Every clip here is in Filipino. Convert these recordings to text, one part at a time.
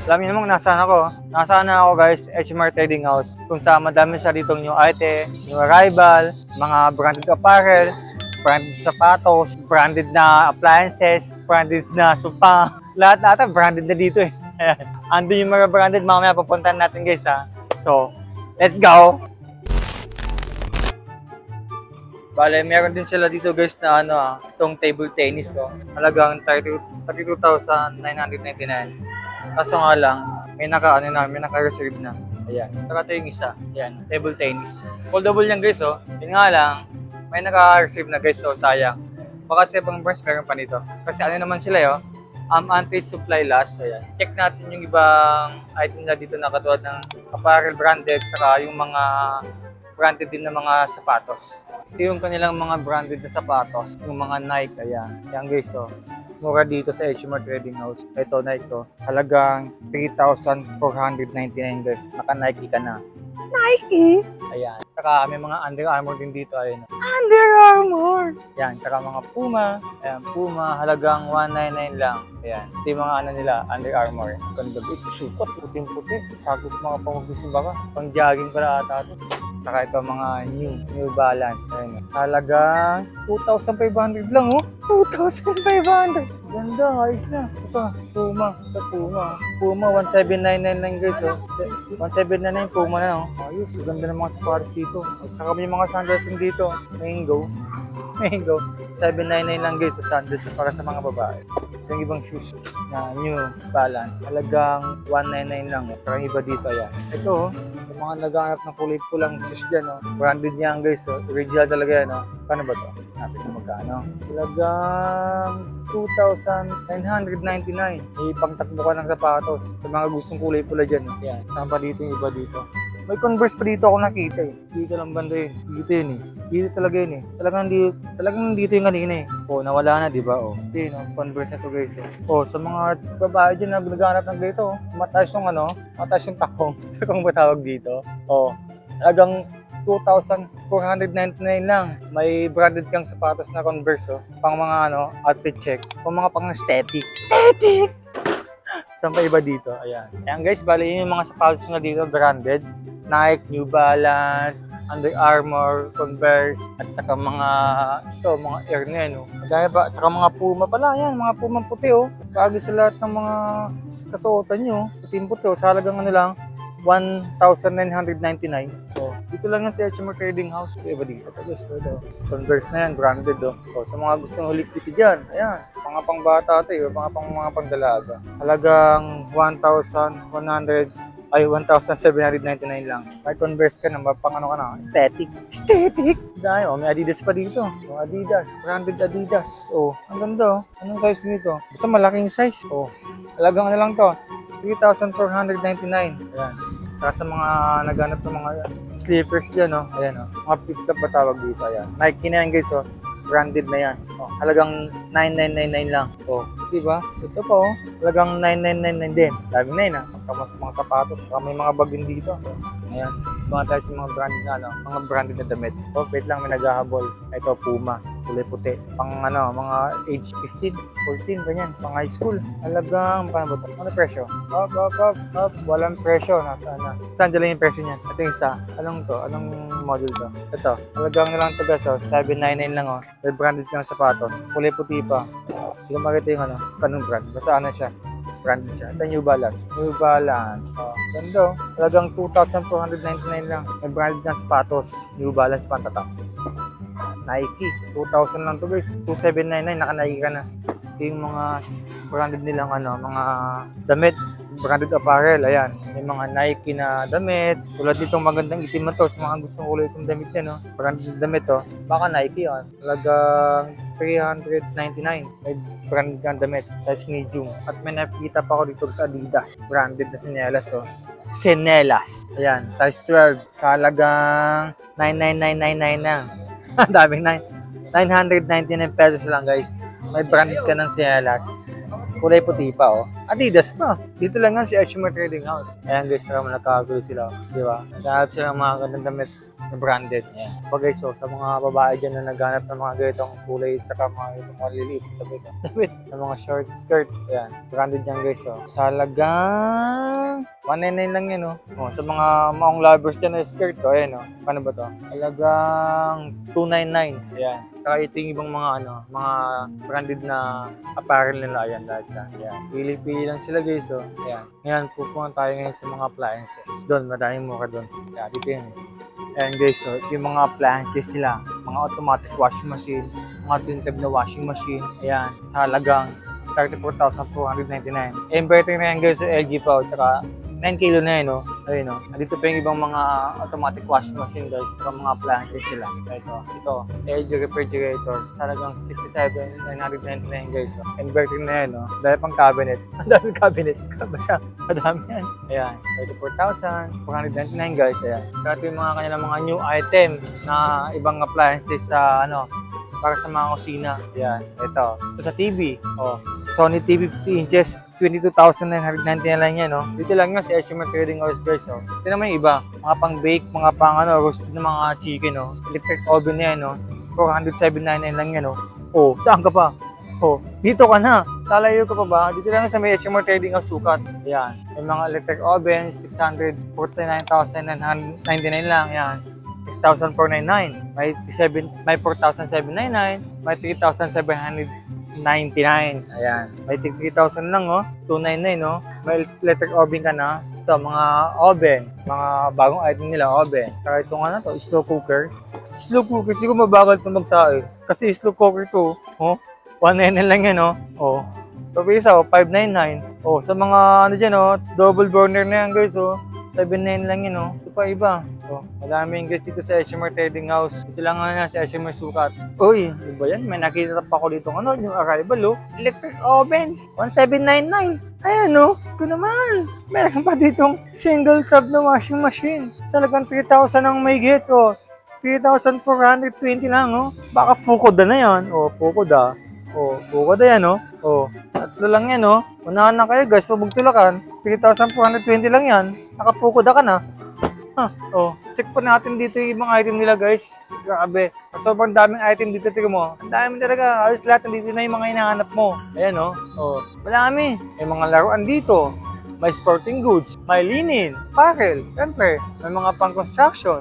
Alam niyo naman nasaan ako. Nasaan na ako guys, HMR Trading House. Kung saan madami siya dito new item, new arrival, mga branded apparel, branded sapatos, branded na appliances, branded na sopa. Lahat ata branded na dito eh. Ayan. Andun yung mga branded, mamaya papuntahan natin guys ha. So, let's go! Bale, meron din sila dito guys na itong table tennis. So, halagang 32,999. Kaso nga lang, may naka-reserve na. Ayan. Saka ito yung isa. Ayan, table tennis. Foldable yan guys oh. Yun nga lang, may naka-reserve na guys so sayang. Baka sa ibang branch meron pa nito. Kasi naman sila anti-supply loss. Ayan. Check natin yung ibang item na dito na katulad ng apparel branded saka yung mga branded din na mga sapatos. Ito yung kanilang mga branded na sapatos, yung mga Nike, ayan. Yan guys, mura dito sa HMR Trading House. Ito, Nike to. Halagang 3,499 guys. Naka-Nike ka na. Nike? Ayan. Saka may mga Under Armour din dito, ayun. Under Armour! Ayan, saka mga Puma. Ayan, Puma, halagang 199 lang. Ayan. Ito yung mga nila, Under Armour. Ganda guys, susukat, puting-puti. Sagot mga pang-ubusin baka. Pang-jogging pala ata ito. Saka ito mga New Balance. Ayun. Halagang 2,500 lang 2,500! Ganda, ayos na. Ito, Puma. Ito, Puma. Puma, 1,799 lang guys 1,799 Puma na Ayos, ganda ng mga sapatos dito. At saka may mga sandals din dito. Mango. 799 lang guys sa sandals para sa mga babae. Yung ibang shoes na New Balance. Halagang 199 lang. Parang iba dito yan. Ito yung mga naghahanap ng kulay pulang shoes dyan Branded yan guys Original talaga yan Paano ba ito? Natin na magkano. Halagang 2,999. Ipangtakbo ka ng sapatos. Sa mga gustong kulay pula dyan Yan. Saan pa dito yung iba dito? May Converse pa dito ako nakita Dito lang banda yun. Dito yun Dito talaga yun Talagang dito yung kanina nawala na diba Ito yun Converse na to guys sa mga babae dyan na naghahanap ng ganito mataas yung mataas yung takong. Kung ba tawag dito. Talagang 2,499 lang. May branded kang sapatos na Converse pang mga outfit check. Pang mga pang aesthetic. Saan pa iba dito? Ayan. Ayan guys, bali yung mga sapatos na dito branded. Nike, New Balance, Under Armour, Converse, at saka mga Air na yan Dahil ba, at saka mga Puma pala, yan, mga Puma puti Bagay sa lahat ng mga kasuotan nyo, puting puti sa halagang lang, 1,999. Dito lang yan sa HMR Trading House. Iba dito guys, Converse na yan, branded sa mga gustong ulit-ulit dyan, ayan, mga pang bata mga pangdalaga. Halagang 1,799 lang. Kahit Converse ka na, pang aesthetic. Dahil, may Adidas pa dito. Adidas, branded Adidas. Ang ganda Anong size nito? Basta malaking size. Halagang lang to. 3,499. Ayan. Para sa mga naghanap ng mga slippers dyan, Ayan, Mga flip-flop ba tawag dito? Ayan. Nike na yan guys, Branded na yan. Halagang 9,999 lang. Diba? Ito pa, halagang 9,999 din. Daming 9, Tapos mga sapatos, saka may mga bag din dito. Ayan. Mga tayo sa mga branded mga branded na damit. Wait lang, may naghahabol. Ito, Puma. Kulay puti. Pang mga age 15, 14, ganyan. Pang high school. Halagang, paano ba ito? Ano presyo? Up. Walang presyo. Nasaan na? Saan dyan lang yung presyo niyan? Ito yung isa. Anong to? Anong model to? Ito. Halagang na lang ito guys. 799 lang May branded kang sapatos. Kulay puti pa. Hindi ko makita yung kanong brand. Basta siya. Branded siya. Ito New Balance. New Balance. Ganda Halagang 2,499 lang. May branded kang sapatos. New Balance pantatak. Nike. 2,000 lang to guys. 2,799. Naka-Nike ka na. Ito yung mga branded nilang mga damit. Branded apparel, ayan. May mga Nike na damit. Tulad ditong magandang itim na to sa mga gustong kulay itong damit yan, Branded damit, Baka Nike, Talagang 399. May branded kang damit. Size medium. At may nakikita pa ako dito sa Adidas. Branded na sinelas, Sinelas. Ayan, size 12. Sa halagang 9,999 lang. Daming 999 pesos lang, guys. May branded ka ng sinelas. Kulay puti pa, Adidas pa. Dito lang nga si HMR Trading House. Ayan guys, naman nakagulo sila, di ba? Naghahanap sila ng mga gandang damit. na branded. Ayan. So guys, so, sa mga babae dyan na naghanap ng mga ganitong kulay at saka mga ganitong maliliit damit ng mga short skirt. Ayan. Branded yan guys. So. Sa halagang 199 lang yan. Oh, sa mga maong lovers dyan na skirt. Oh, ayan. Oh. Paano ba to? Halagang 299. Ayan. Saka ito yung ibang mga mga branded na apparel nila. Ayan, lahat na. Ayan. Pili-pili lang sila guys. So. Ayan. Ngayon, pupunta tayo ngayon sa mga appliances. Doon, maraming mura doon. Ayan, dito yun. Ayan guys, so yung mga appliances sila, mga automatic washing machine, mga tinted na washing machine, ayan, sa halagang 34,499. Inverter na yan guys sa LG pa, tsaka 9 kilo na yun, ayun, nandito pa yung ibang mga automatic washing machine guys, tsaka mga appliances sila. Ito, LG refrigerator, talagang 67,999 guys. Inverter na yan, dahil pang cabinet. Ang daming cabinet, basta madami yan. Ayan, 34,499 guys, ayan. Kaya yung mga kanilang mga new item na ibang appliances sa para sa mga kusina. Ayan, ito sa TV, Sony TV 50 inches, 22,999 lang yan, Dito lang yan sa Ashima Trading House guys, Ito naman yung iba, mga pang bake, mga pang roasted na mga chicken, Electric oven na yan, 407.99 lang yan, Saan ka pa? Dito ka na. Lalayo ka pa ba? Dito lang sa may Ashima Trading House sukat. Ayan. May mga electric oven, 649,999 lang, yan. 6,499. May 4,799. May 3,799. Ayan. May 3,000 lang, 299, May electric oven ka na. Ito, mga oven. Mga bagong item nila, oven. Saka ito nga to, slow cooker. Slow cooker, siguro mabagal ito magsain. Kasi slow cooker to, 199 lang yan, So, isa, 599. Sa mga, dyan, double burner na yan, guys, 799 lang yun, Ito pa iba. Madaming guys dito sa Ashima Trading House. Ito lang nga sa Ashima sukat. Uy, di ba yan? May nakita pa ako dito, yung arrival, electric oven, 1799. Ayan, Gusto naman. Meron pa ditong single tab na washing machine. Salagang 3,000 ang may get, 3,420 lang, Baka Fukod na yan. Fukod ah. Fukod na yan, Tatlo lang yan, Unahan na kayo, guys. Huwag magtulakan. 3,420 lang yan. Nakapukod ka na. Check po natin dito yung mga item nila, guys. Grabe. Sobrang daming item dito, tignan mo. Ang dami talaga. Halos lahat dito na yung mga hinahanap mo. Ayan, Madami. May mga laruan dito. May sporting goods, may linen, apparel, siyempre, may mga pang-construction.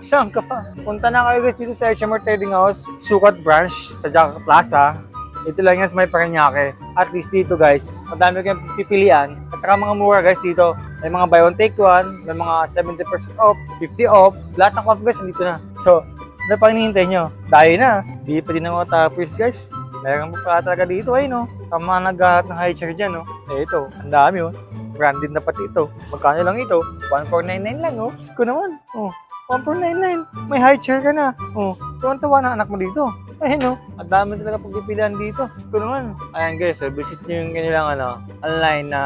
Saan ka pa? Punta na kayo guys dito sa Ashima Trading House, Sukat Branch, sa Jaca Plaza. Ito lang yan sa may Parañaque. At least dito guys, madami kayong pipilian. At saka mga mura guys dito. May mga buy one take one, may mga 70% off, 50 off. Lahat ng off guys nandito na. So, ano pang hinihintay nyo? Dahil na, di pa din ako tapos guys. Meron pa talaga dito Tama naghahat ng high chair dyan ito, ang dami Branded na pati ito. Magkano lang ito? 1,499 lang Diyos ko naman. 1,499. May high chair ka na. Tuwan-tuwa na anak mo dito. Ayun ang dami talaga pagpipilian dito. Diyos ko naman. Ayan guys, visit nyo yung kanilang online na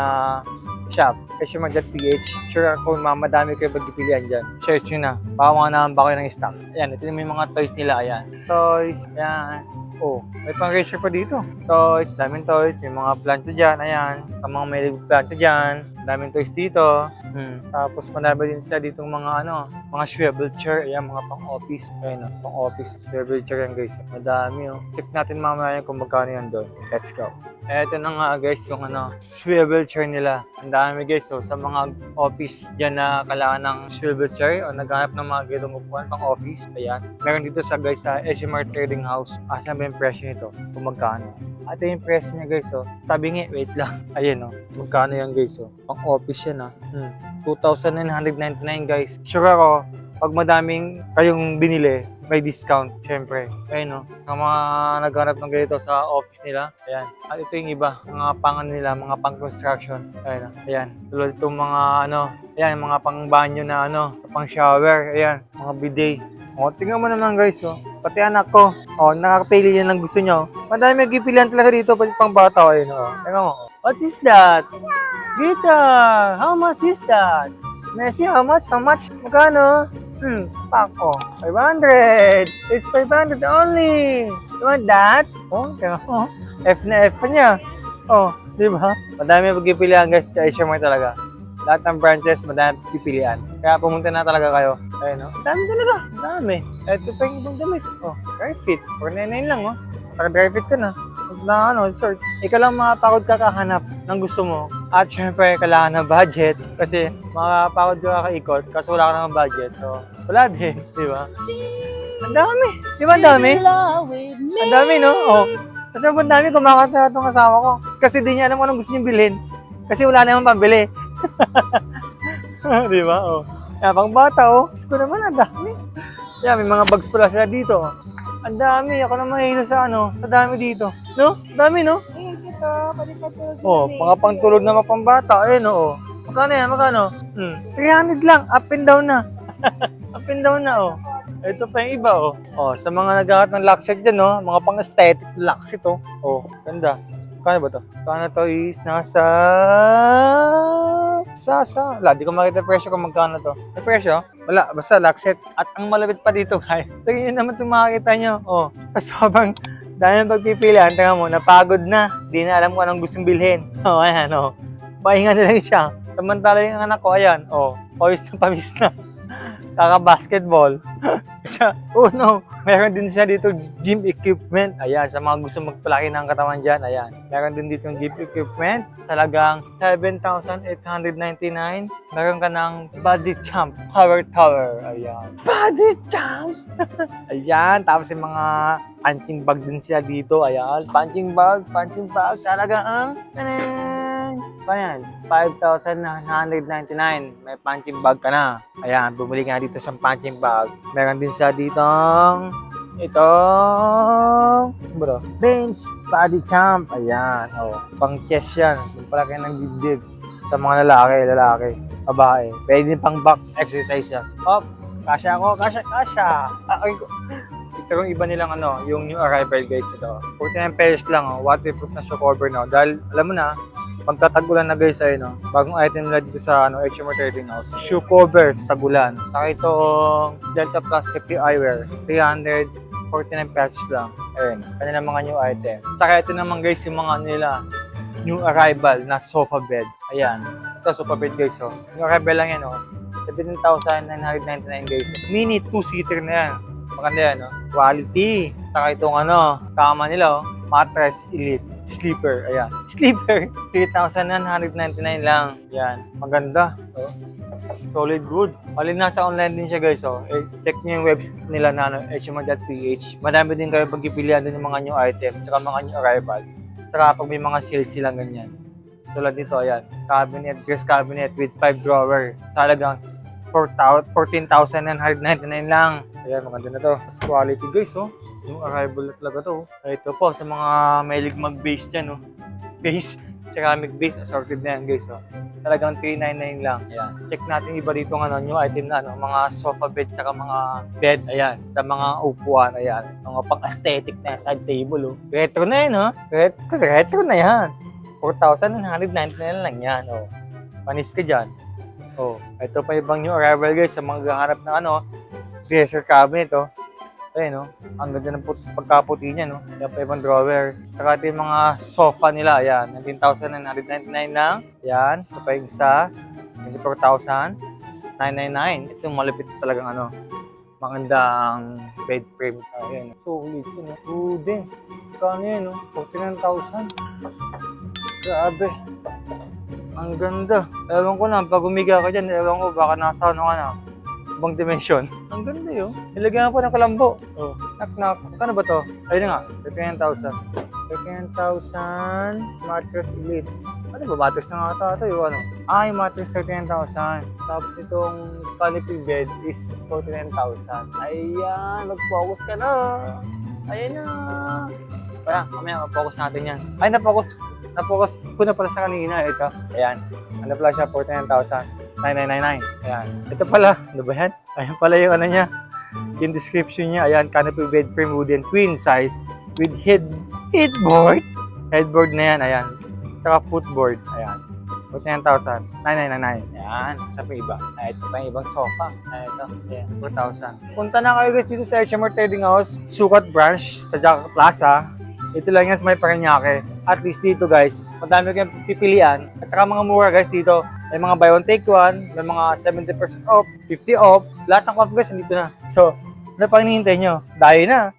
shop. Ashima.ph. Sure ako madami kayo pagpipilian dyan. Search nyo na. Baka mga naman ba kayo ng stock. Ayan, ito yung mga toys nila. Ayan. Toys. Ayan. May pang racer pa dito. Toys, daming toys. May mga plancha dyan. Ayan. Ang mga may plancha dyan. Daming toys dito. Tapos madami din sila ditong mga mga swivel chair. Ayan, mga pang-office. Ayan, pang-office. Swivel chair yan guys. Madami Check natin mamaya kung magkano yan doon. Let's go. Eto na nga guys yung swivel chair nila. Ang dami guys. Sa mga office dyan na kailangan ng swivel chair o naghanap ng mga gitong upuan pang office. Ayan. Meron dito sa guys sa Ashima Trading House. Asan ba yung presyo nito? Kung magkano? Ito yung presyo niya guys. Tabingi, wait lang. Ayan magkano yan guys. Pang office yan 2,999 guys. Sure ako, pag madaming kayong binili, may discount, syempre. Ayun ang mga naghanap ng ganito sa office nila. Ayan. At ito yung iba, mga pangan nila, mga pang-construction. Ayan. Tulad itong mga ayan, mga pang-banyo na pang shower. Ayan, mga bidet. Tingnan mo naman guys, pati anak ko. Nakakapili yan lang gusto nyo. Madami magpipilian talaga dito, pati pang bata. Ayun, tingnan mo. What is that? Guitar! How much is that? Messi, how much? How much? Magkano? Pak, 500! It's 500 only! You want that? F na F pa niya. Di ba? Madami pagpipilian guys sa Ashima talaga. Lahat ng branches, madami pipilian. Kaya pumunta na talaga kayo. Ayun, no? Dami talaga. Dami. Ito pa yung ibang damit. Oh, dry fit. 499 lang, oh. Dry fit ka na. Na search. Ikaw lang makapagod ka kahanap ng gusto mo. At syempre, kailangan ng budget. Kasi makapagod ka kaikot kasi wala ka ng budget. So, wala din. Di ba? Ang dami. Di ba ang dami? Ang dami, no? Oh. Kasi ang dami kumakanta itong kasama ko. Kasi di niya alam kung anong gusto niyong bilhin. Kasi wala naman pambili. Di ba? Oh. Kaya pang bata, oh. Gusto ko naman, ang dami. Yeah, may mga bags pala sila dito. Ang dami. Ako na mahilo sa sa dami dito. No? Dami, no? Oh, mga pangtulog na mapambata. Ayun, oh. Magkano yan? Magkano? 300 lang. Up and down na. Up and down na, oh. Ito pa yung iba, oh. Oh, sa mga naghahat ng lockset dyan, oh. Mga pang-aesthetic lockset, oh. Oh, ganda. Kano ba to? Kano to is nasa... Wala, di ko makita presyo kung magkano to. May presyo? Wala, basta lockset. At ang malapit pa dito, guys. Tingnan naman itong makikita nyo. Oh, sobrang dahil pagpipilihan, tingnan mo, napagod na. Di na alam kung anong gustong bilhin. Oh, ayan, oh. Pahinga na lang siya. Samantala yung anak ko, ayan. Oh, pawis na pawis na. Kaka-basketball. Meron din siya dito gym equipment. Ayan, sa mga gusto magpalaki ng katawan dyan. Ayan, meron din dito gym equipment. Salagang 7,899. Meron ka ng body champ power tower. Ayan. Body champ! Ayan, tapos yung mga punching bag din sila dito. Ayan, punching bag. Salagang Ayan, 5,999. May punching bag ka na. Ayan, bumili nga dito sa punching bag. Meron din sa ditong bench body champ. Ayan, oh. Pang chest yan. Yung pala kayo ng dibdib. Sa mga lalaki, babae. Pwede din pang back exercise yan. Hop, kasya ako, kasya. Ito yung iba nilang yung new arrival guys ito. 49 pesos lang, oh. Waterproof na shoe cover na. Dahil, alam mo na, pagtatagulan na guys ay bagong item nila dito sa HMR Trading House. Shoe cover sa tagulan. Saka itong Delta Plus Safety Eyewear. 349 pesos lang. Ayun, kanilang mga new item. Saka ito naman guys yung mga nila new arrival na sofa bed. Ayan. Ito sofa bed guys, oh. New arrival lang yan, oh. 17,999 guys. Mini 2-seater na yan. Maganda yan, oh. Quality. Saka itong kama nila, oh. Mattress Elite. Sleeper, ayan. Sleeper, 3,999 lang. Yan, maganda. Oh. Solid good. Alin nasa online din siya guys, oh. Check niyo yung website nila na hmr.ph. Madami din kayo pagpipilian din ng mga new item, tsaka mga new arrival. Tsaka pag may mga sales silang ganyan. Tulad dito, ayan. Cabinet, dress cabinet with 5 drawer. Sa halagang 14,999 lang. Ayan, maganda na to. Mas quality guys, oh. Yung arrival na talaga to. Ito po, sa mga mahilig mag-base dyan, base, ceramic base, assorted na yan guys. Talagang 399 lang. Ayan. Check natin iba dito new item na, mga sofa bed, saka mga bed, ayan. Sa mga upuan, ayan. Mga pang-aesthetic na side table, Retro na yan, Retro na yan. 4,999 lang yan, Panis ka dyan. Ito pa ibang new arrival guys, sa mga gahanap na dresser cabinet, Ayun, ang ganda ng pagkaputi niya, Yan pa ibang drawer. Saka ito yung mga sofa nila, ayan. 19,999 lang. Ayan. Ito pa yung isa. 24,999. Ito yung malapit talagang magandang bed frame. Ayan. Solid yun, Good. Kano yun, 49,000. Grabe. Ang ganda. Ewan ko lang, pag umiga ka dyan, ewan ko, baka nasa ibang dimension. Ang ganda yun. Nilagyan po ng kalambo. Knock. Kano ba to? Ayun nga, 39,000. 39,000 mattress Elite. Ano ba? Mattress na nga ito yung yung mattress 39,000. Tapos itong canopy bed is 49,000. Ayan, mag-focus ka na. Ayan na. Kaya, mamaya mag-focus natin yan. Ay, na-focus ko na pala sa kanina. Ito. Ayan. Ano pala siya? 49,999. Ayan. Ito pala. Ano ba yan? Ayan pala yung niya. Yung description niya. Ayan. Canopy bed frame wooden queen size with headboard. Headboard na yan. Ayan. Saka footboard. Ayan. 49,999. Ayan. Sa pa iba. Ito pa yung ibang sofa. Ito. Ayan. 4,000. Punta na kayo guys dito sa HMR Trading House. Sukat branch sa Jaca Plaza. Ito lang yan sa may Parañaque. At least dito guys, madami kayong pipilian. At saka mga mura guys dito. May mga buy one take one, may mga 70% off, 50 off. Lahat ng off guys, nandito na. So, ano pang hinihintay nyo? Dayo na.